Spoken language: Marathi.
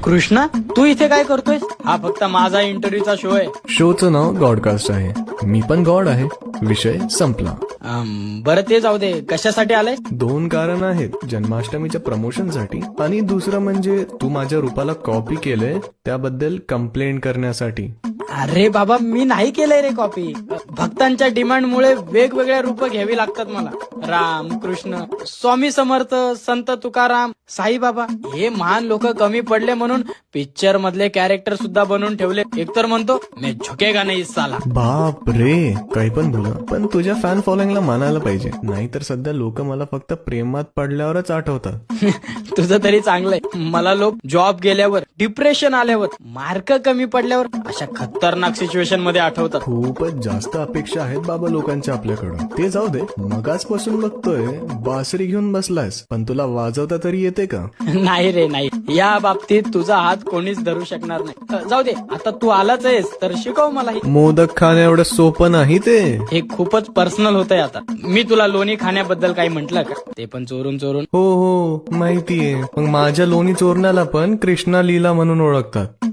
कृष्णा, तू इथे काय करतोय? हा फक्त माझा इंटरव्ह्यूचा शो आहे. शोचं नाव गॉडकास्ट आहे. मी पण गॉड आहे. विषय संपला. बरं ते जाऊ दे, कशासाठी आलाय? 2 कारण आहेत. जन्माष्टमीच्या प्रमोशनसाठी आणि दुसरं म्हणजे तू माझ्या रूपाला कॉपी केलंय त्याबद्दल कंप्लेंट करण्यासाठी. अरे बाबा, मी नाही केलंय रे कॉपी. भक्तांच्या डिमांडमुळे वेगवेगळ्या रूप घ्यावी लागतात मला. राम, कृष्ण, स्वामी समर्थ, संत तुकाराम, साईबाबा हे महान लोक कमी पडले म्हणून पिक्चर मधले कॅरेक्टर सुद्धा बनवून ठेवले. एकतर म्हणतो मी झुकेगा नाही साला. बाप रे, काही पण बोला, पण तुझ्या फॅन फॉलोइंगला मानायला पाहिजे. नाहीतर सध्या लोक मला फक्त प्रेमात पडल्यावरच आठवतात. तुझं तरी चांगलंय. मला लोक जॉब गेल्यावर, डिप्रेशन आल्यावर, मार्क कमी पडल्यावर अशा खतरनाक सिच्युएशन मध्ये आठवतात. खूपच जास्त अपेक्षा आहेत बाबा लोकांच्या आपल्याकडं. ते जाऊ दे, मगाचपासून बघतोय बासरी घेऊन बसलायस, पण तुला वाजवता तरी येते का? नाही रे नाही, या बाबतीत तुझा हात कोणीच धरू शकणार नाही. जाऊ दे, आता तू आलाच आहेस तर शिकव मलाही. मोदक खाणं एवढं सोपं नाही ते. हे खूपच पर्सनल होतंय. आता मी तुला लोणी खाण्याबद्दल काही म्हंटल का? ते पण चोरून चोरून. हो हो, माहितीये. मग माझ्या लोणी चोरण्याला पण कृष्णा लीला म्हणून ओळखतात.